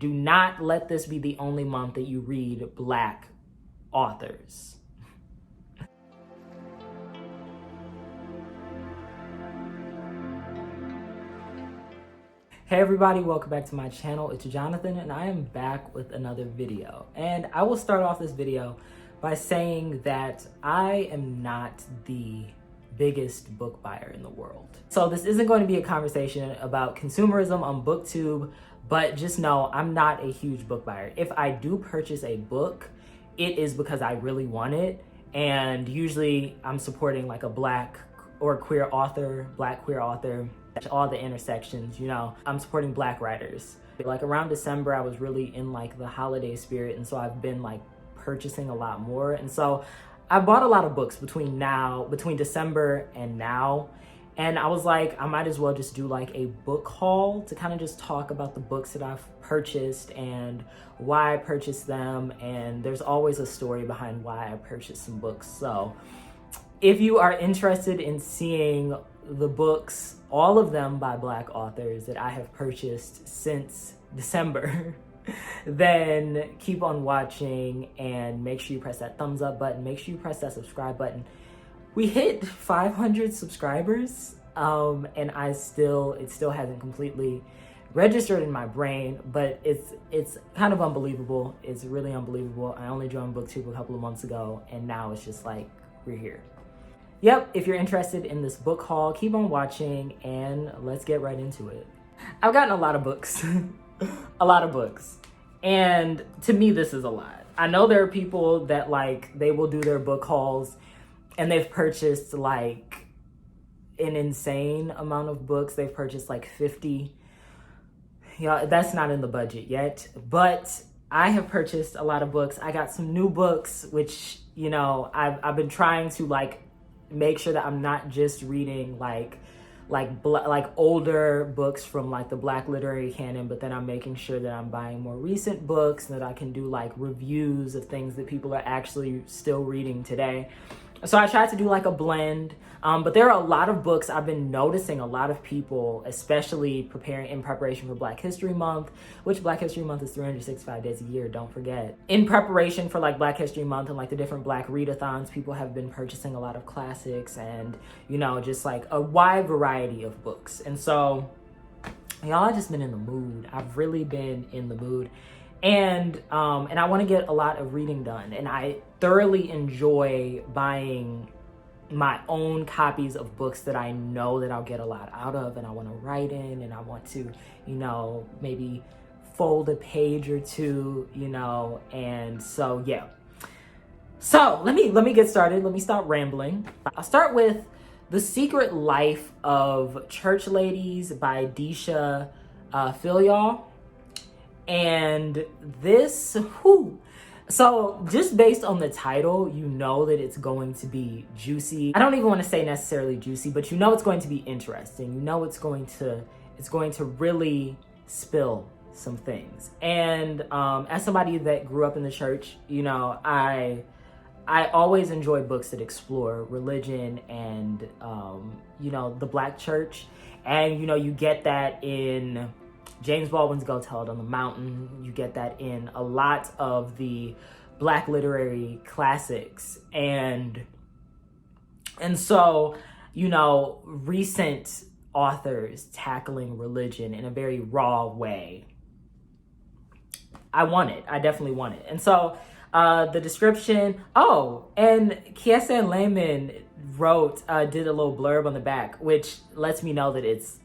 Do not let this be the only month that you read Black authors. Hey everybody, welcome back to my channel. It's Jonathan and I am back with another video. And I will start off this video by saying that I am not the biggest book buyer in the world. So this isn't going to be a conversation about consumerism on BookTube, but just know I'm not a huge book buyer. If I do purchase a book, it is because I really want it. And usually I'm supporting like a Black or queer author, Black queer author, all the intersections, you know. I'm supporting Black writers. Like around December, I was really in like the holiday spirit. And so I've been like purchasing a lot more. And so I bought a lot of books between December and now. And I was like, I might as well just do like a book haul to kind of just talk about the books that I've purchased and why I purchased them. And there's always a story behind why I purchased some books. So if you are interested in seeing the books, all of them by Black authors that I have purchased since December, then keep on watching and make sure you press that thumbs up button. Make sure you press that subscribe button. We hit 500 subscribers and it still hasn't completely registered in my brain, but it's kind of unbelievable. It's really unbelievable. I only joined BookTube a couple of months ago and now it's just like, we're here. Yep, if you're interested in this book haul, keep on watching and let's get right into it. I've gotten a lot of books, a lot of books. And to me, this is a lot. I know there are people that like, they will do their book hauls and they've purchased like an insane amount of books. They've purchased like 50. Yeah, that's not in the budget yet, but I have purchased a lot of books. I got some new books, which, you know, I've been trying to like make sure that I'm not just reading like older books from like the Black literary canon, but then I'm making sure that I'm buying more recent books that I can do like reviews of things that people are actually still reading today. So I tried to do like a blend, but there are a lot of books. I've been noticing a lot of people, especially in preparation for Black History Month, which Black History Month is 365 days a year, don't forget. In preparation for like Black History Month and like the different Black readathons, people have been purchasing a lot of classics and, you know, just like a wide variety of books. And so, y'all, I've just been in the mood. I've really been in the mood. And I want to get a lot of reading done. And I thoroughly enjoy buying my own copies of books that I know that I'll get a lot out of and I want to write in and I want to, you know, maybe fold a page or two, you know, and so, yeah. So let me get started. Let me stop rambling. I'll start with The Secret Life of Church Ladies by Deesha Philyaw. And this, so just based on the title, you know that it's going to be juicy. I don't even want to say necessarily juicy, but you know it's going to be interesting. You know it's going to really spill some things. And as somebody that grew up in the church, you know, I always enjoy books that explore religion and you know, the Black church. And you know, you get that in James Baldwin's Go Tell It on the Mountain. You get that in a lot of the Black literary classics. And so, you know, recent authors tackling religion in a very raw way. I want it. I definitely want it. And so the description, and Kiese Lehman did a little blurb on the back, which lets me know that it's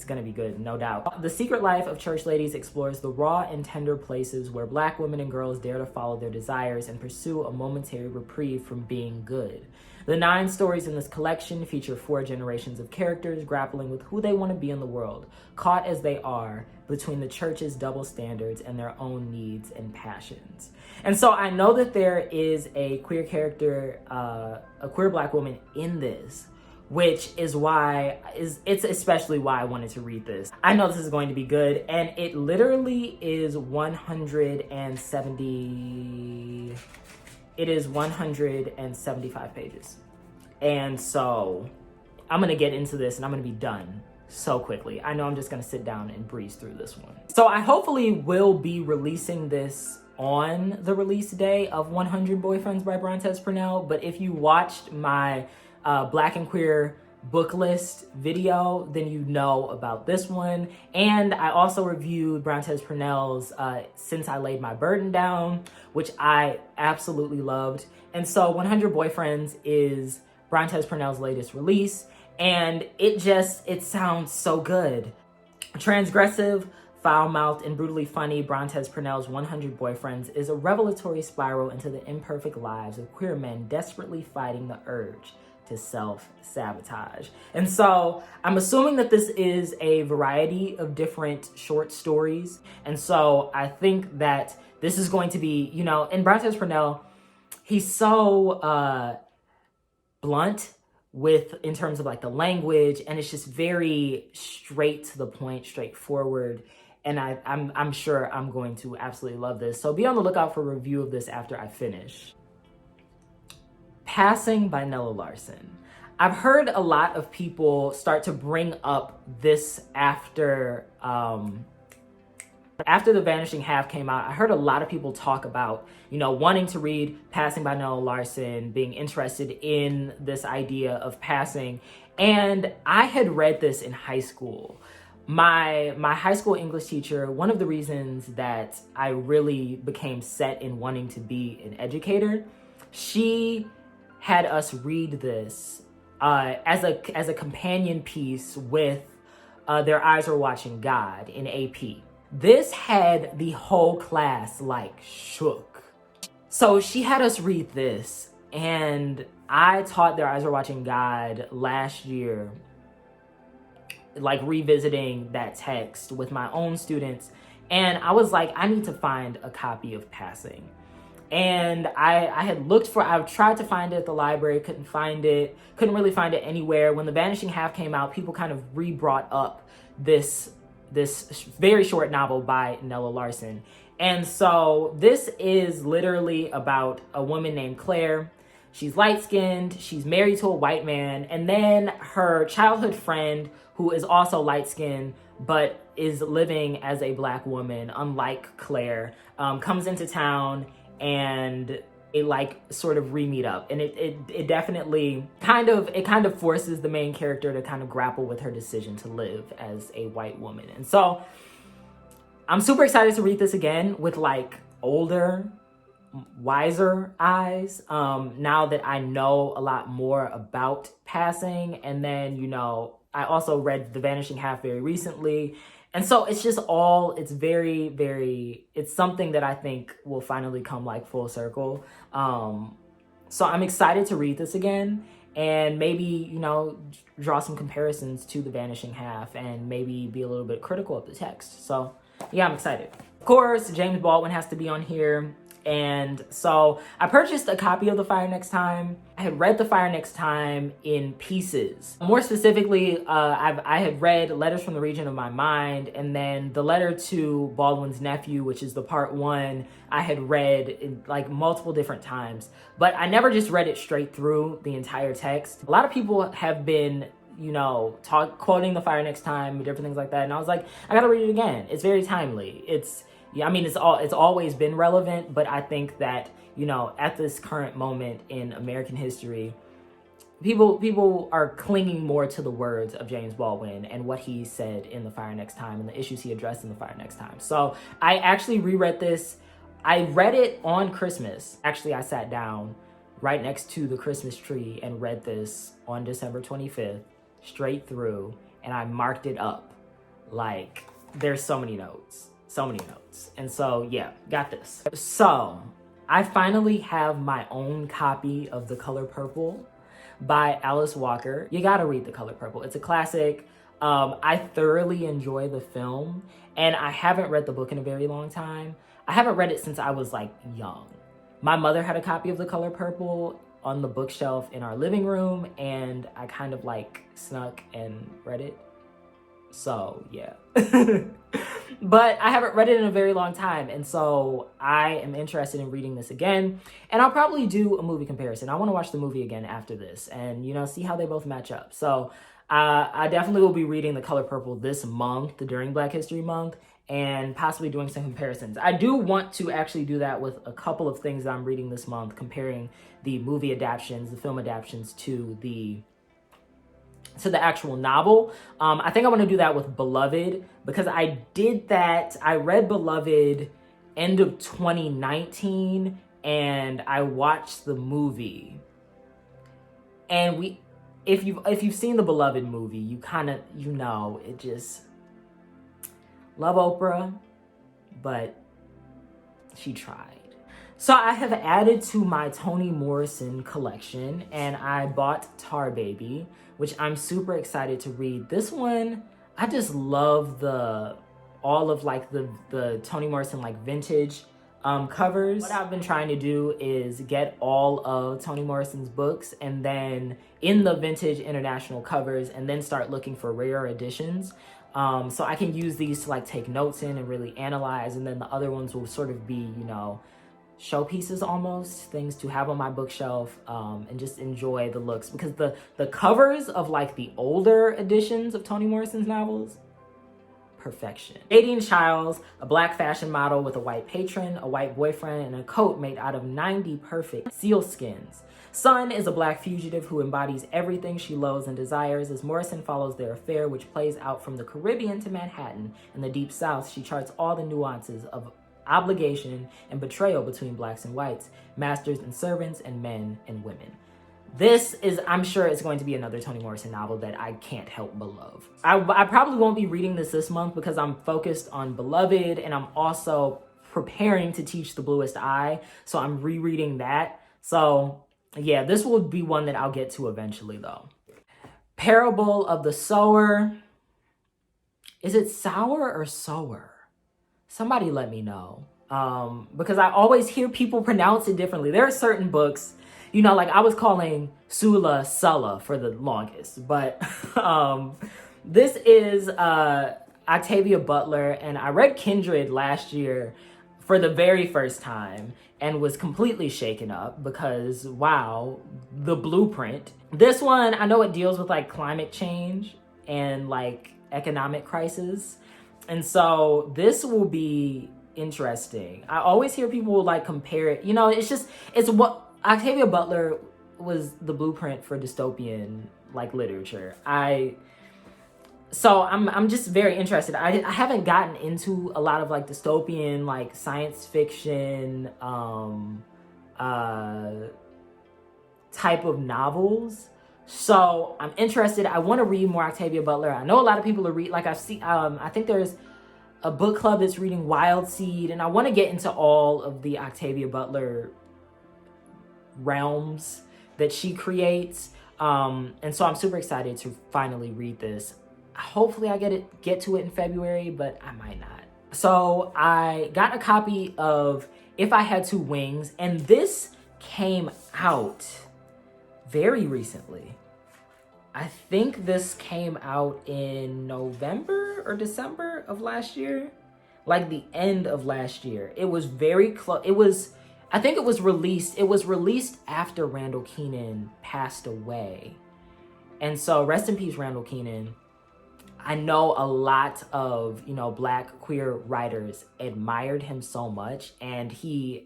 gonna be good, no doubt. The Secret Life of Church Ladies explores the raw and tender places where Black women and girls dare to follow their desires and pursue a momentary reprieve from being good. The 9 stories in this collection feature 4 generations of characters grappling with who they want to be in the world, caught as they are between the church's double standards and their own needs and passions. And so I know that there is a queer character, a queer Black woman in this, which is it's especially why I wanted to read this. I know this is going to be good, and it literally is 175 pages. And so I'm gonna get into this and I'm gonna be done so quickly. I know I'm just gonna sit down and breeze through this one. So I hopefully will be releasing this on the release day of 100 Boyfriends by Brontez Purnell, but if you watched my Black and Queer book list video, then you know about this one. And I also reviewed Brontez Purnell's Since I Laid My Burden Down, which I absolutely loved. And so 100 Boyfriends is Brontez Purnell's latest release, and it sounds so good. Transgressive, foul-mouthed, and brutally funny, Brontez Purnell's 100 Boyfriends is a revelatory spiral into the imperfect lives of queer men desperately fighting the urge to self-sabotage. And so I'm assuming that this is a variety of different short stories. And so I think that this is going to be, you know, and Brontez Purnell, he's so blunt in terms of like the language, and it's just very straight to the point, straightforward. And I'm sure I'm going to absolutely love this. So be on the lookout for a review of this after I finish. Passing by Nella Larsen. I've heard a lot of people start to bring up this after The Vanishing Half came out. I heard a lot of people talk about, you know, wanting to read Passing by Nella Larsen, being interested in this idea of passing. And I had read this in high school. My high school English teacher, one of the reasons that I really became set in wanting to be an educator, she had us read this as a companion piece with Their Eyes Were Watching God in AP. This had the whole class like shook. So she had us read this, and I taught Their Eyes Were Watching God last year, like revisiting that text with my own students. And I was like, I need to find a copy of Passing. And I've tried to find it at the library, couldn't find it, couldn't really find it anywhere. When The Vanishing Half came out, people kind of re-brought up this very short novel by Nella Larsen. And so this is literally about a woman named Claire. She's light-skinned, she's married to a white man, and then her childhood friend, who is also light-skinned, but is living as a Black woman, unlike Claire, comes into town, and they like sort of re-meet up. And it definitely kind of forces the main character to kind of grapple with her decision to live as a white woman. And so I'm super excited to read this again with like older, wiser eyes, now that I know a lot more about Passing. And then, you know, I also read The Vanishing Half very recently. And so it's just it's very, very, it's something that I think will finally come like full circle. So I'm excited to read this again and maybe, you know, draw some comparisons to The Vanishing Half and maybe be a little bit critical of the text. So yeah, I'm excited. Of course, James Baldwin has to be on here. And so I purchased a copy of The Fire Next Time. I had read The Fire Next Time in pieces. More specifically, I had read Letters from the Region of My Mind, and then the letter to Baldwin's nephew, which is the part 1, I had read in like multiple different times. But I never just read it straight through the entire text. A lot of people have been, you know, quoting The Fire Next Time and different things like that. And I was like, I gotta read it again. It's very timely. Yeah, I mean, it's always been relevant, but I think that, you know, at this current moment in American history, people are clinging more to the words of James Baldwin and what he said in The Fire Next Time and the issues he addressed in The Fire Next Time. So I actually reread this. I read it on Christmas. Actually, I sat down right next to the Christmas tree and read this on December 25th, straight through, and I marked it up. Like, there's so many notes. And so, yeah, got this. So, I finally have my own copy of The Color Purple by Alice Walker. You gotta read The Color Purple. It's a classic. I thoroughly enjoy the film, and I haven't read the book in a very long time. I haven't read it since I was like young. My mother had a copy of The Color Purple on the bookshelf in our living room, and I kind of like snuck and read it. So yeah. But I haven't read it in a very long time, and so I am interested in reading this again, and I'll probably do a movie comparison. I want to watch the movie again after this and, you know, see how they both match up. So I definitely will be reading The Color Purple this month during Black History Month and possibly doing some comparisons. I do want to actually do that with a couple of things that I'm reading this month, comparing the movie adaptations, the film adaptations to the actual novel. I think I want to do that with Beloved because I did that. I read Beloved end of 2019 and I watched the movie. And if you've seen the Beloved movie, you kind of, it just, love Oprah, but she tried. So I have added to my Toni Morrison collection and I bought Tar Baby, which I'm super excited to read. This one, I just love all of like the Toni Morrison like vintage covers. What I've been trying to do is get all of Toni Morrison's books and then in the vintage international covers and then start looking for rare editions. So I can use these to like take notes in and really analyze, and then the other ones will sort of be, showpieces almost, things to have on my bookshelf, and just enjoy the looks, because the covers of like the older editions of Toni Morrison's novels, perfection. Nadine Childs, a Black fashion model with a white patron, a white boyfriend, and a coat made out of 90 perfect seal skins. Sun is a Black fugitive who embodies everything she loathes and desires. As Morrison follows their affair, which plays out from the Caribbean to Manhattan and the Deep South, she charts all the nuances of obligation and betrayal between Blacks and whites, masters and servants, and men and women. This is, I'm sure it's going to be another Toni Morrison novel that I can't help but love. I probably won't be reading this month because I'm focused on Beloved, and I'm also preparing to teach The Bluest Eye, so I'm rereading that. So yeah, this will be one that I'll get to eventually though. Parable of the Sower. Is it Sower or Sower? Somebody let me know. Because I always hear people pronounce it differently. There are certain books, like I was calling Sula Sulla for the longest, but this is Octavia Butler, and I read Kindred last year for the very first time and was completely shaken up because, wow, the blueprint. This one, I know it deals with like climate change and like economic crisis. And so this will be interesting. I always hear people like compare it. It's what Octavia Butler was the blueprint for dystopian like literature. So I'm just very interested. I haven't gotten into a lot of like dystopian, like science fiction type of novels. So I'm interested. I want to read more Octavia Butler. I know a lot of people are I think there's a book club that's reading Wild Seed, and I want to get into all of the Octavia Butler realms that she creates. And so I'm super excited to finally read this. Hopefully I get to it in February, but I might not. So I got a copy of If I Had Two Wings, and this came out very recently. I think this came out in November or December of last year, like the end of last year. It was very close. I think it was released after Randall Keenan passed away. And so rest in peace, Randall Keenan. I know a lot of, Black queer writers admired him so much. And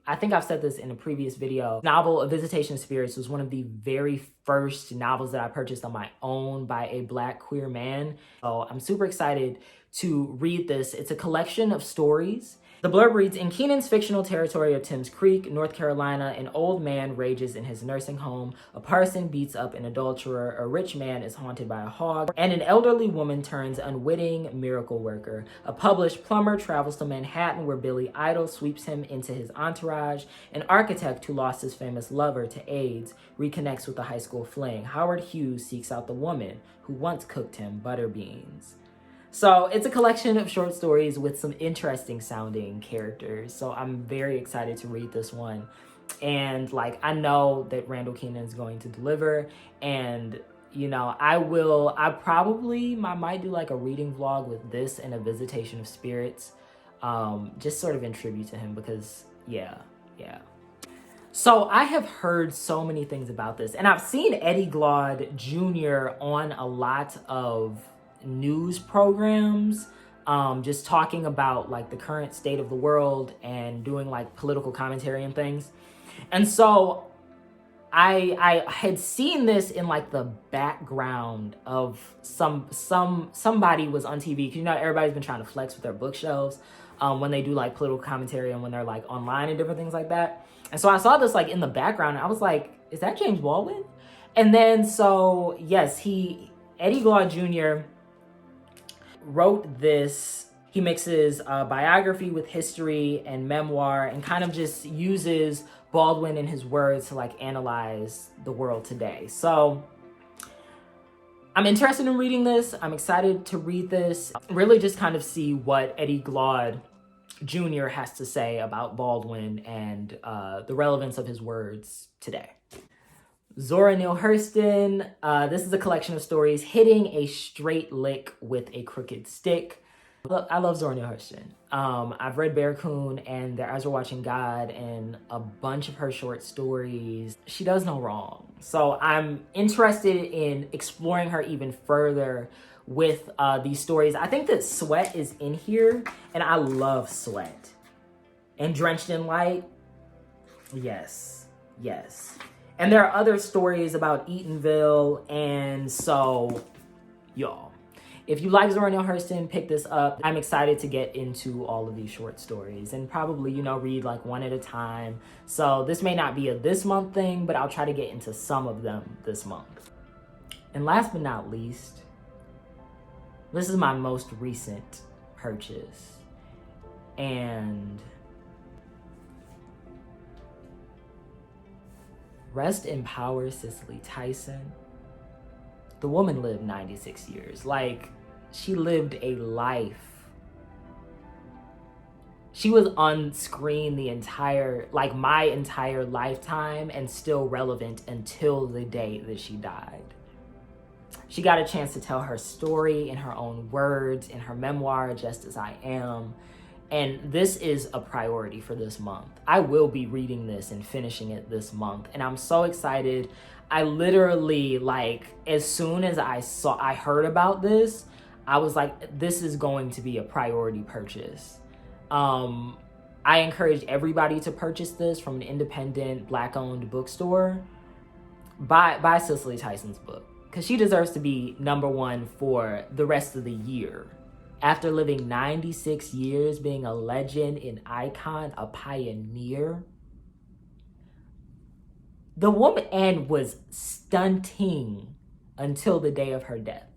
I think I've said this in a previous video, novel A Visitation of Spirits was one of the very first novels that I purchased on my own by a Black queer man. So I'm super excited to read this. It's a collection of stories. The blurb reads, in Keenan's fictional territory of Timms Creek, North Carolina, an old man rages in his nursing home, a parson beats up an adulterer, a rich man is haunted by a hog, and an elderly woman turns unwitting miracle worker. A published plumber travels to Manhattan where Billy Idol sweeps him into his entourage. An architect who lost his famous lover to AIDS reconnects with a high school fling. Howard Hughes seeks out the woman who once cooked him butter beans. So it's a collection of short stories with some interesting sounding characters. So I'm very excited to read this one. And I know that Randall Keenan is going to deliver. And, I might do a reading vlog with this and A Visitation of Spirits. Just sort of in tribute to him because, yeah. So I have heard so many things about this, and I've seen Eddie Glaude Jr. on a lot of news programs, just talking about like the current state of the world and doing like political commentary and things. And so I had seen this in like the background of somebody was on TV, because you know everybody's been trying to flex with their bookshelves when they do like political commentary and when they're like online and different things like that. And so I saw this like in the background and I was like, is that James Baldwin? And then so yes, Eddie Glaude Jr. wrote this. He mixes biography with history and memoir and kind of just uses Baldwin and his words to like analyze the world today. So I'm interested in reading this. I'm excited to read this. Really just kind of see what Eddie Glaude Jr. has to say about Baldwin and the relevance of his words today. Zora Neale Hurston. This is a collection of stories, hitting a straight lick with a crooked stick. I love Zora Neale Hurston. I've read Barracoon and Their Eyes Were Watching God and a bunch of her short stories. She does no wrong. So I'm interested in exploring her even further with these stories. I think that Sweat is in here, and I love Sweat. And Drenched in Light, yes, yes. And there are other stories about Eatonville, and so, y'all, if you like Zora Neale Hurston, pick this up. I'm excited to get into all of these short stories and probably, you know, read like one at a time. So this may not be a this month thing, but I'll try to get into some of them this month. And last but not least, this is my most recent purchase. And rest in power, Cicely Tyson. The woman lived 96 years. Like, she lived a life. She was on screen the entire, like my entire lifetime, and still relevant until the day that she died. She got a chance to tell her story in her own words, in her memoir, Just As I Am. And this is a priority for this month. I will be reading this and finishing it this month. And I'm so excited. I literally, like, as soon as I heard about this, I was like, this is going to be a priority purchase. I encourage everybody to purchase this from an independent, Black-owned bookstore. Buy Cicely Tyson's book, because she deserves to be #1 for the rest of the year. After living 96 years, being a legend, an icon, a pioneer, the woman was stunting until the day of her death.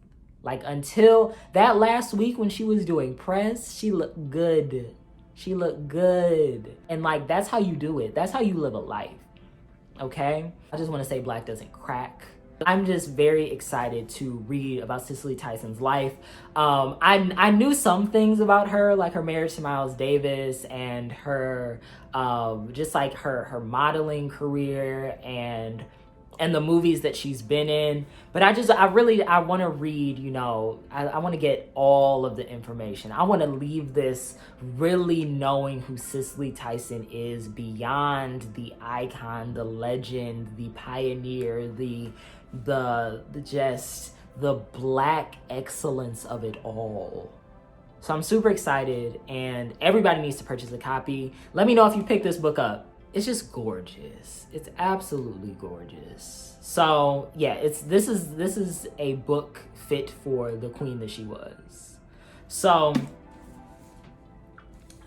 Like, until that last week when she was doing press, she looked good. She looked good. And like, that's how you do it. That's how you live a life, okay? I just want to say Black doesn't crack. I'm just very excited to read about Cicely Tyson's life. I knew some things about her, like her marriage to Miles Davis and her, just like her modeling career and the movies that she's been in. But I want to read, you know, I want to get all of the information. I want to leave this really knowing who Cicely Tyson is, beyond the icon, the legend, the pioneer, the Black excellence of it all. So I'm super excited, and everybody needs to purchase a copy. Let me know if you pick this book up. It's just gorgeous. It's absolutely gorgeous. So yeah, this is a book fit for the queen that she was. So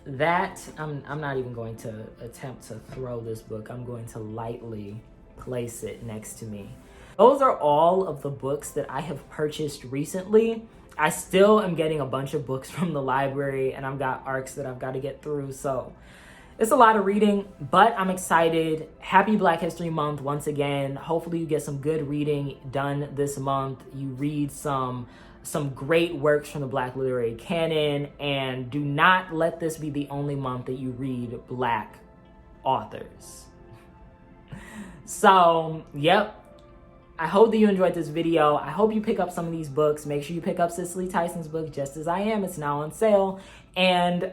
that I'm not even going to attempt to throw this book. I'm going to lightly place it next to me. Those are all of the books that I have purchased recently. I still am getting a bunch of books from the library, and I've got arcs that I've got to get through. So it's a lot of reading, but I'm excited. Happy Black History Month once again. Hopefully you get some good reading done this month. You read some great works from the Black literary canon, and do not let this be the only month that you read Black authors. So, yep. I hope that you enjoyed this video. I hope you pick up some of these books. Make sure you pick up Cicely Tyson's book, Just As I Am. It's now on sale. And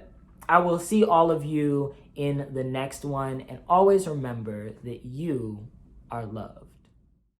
I will see all of you in the next one. And always remember that you are loved.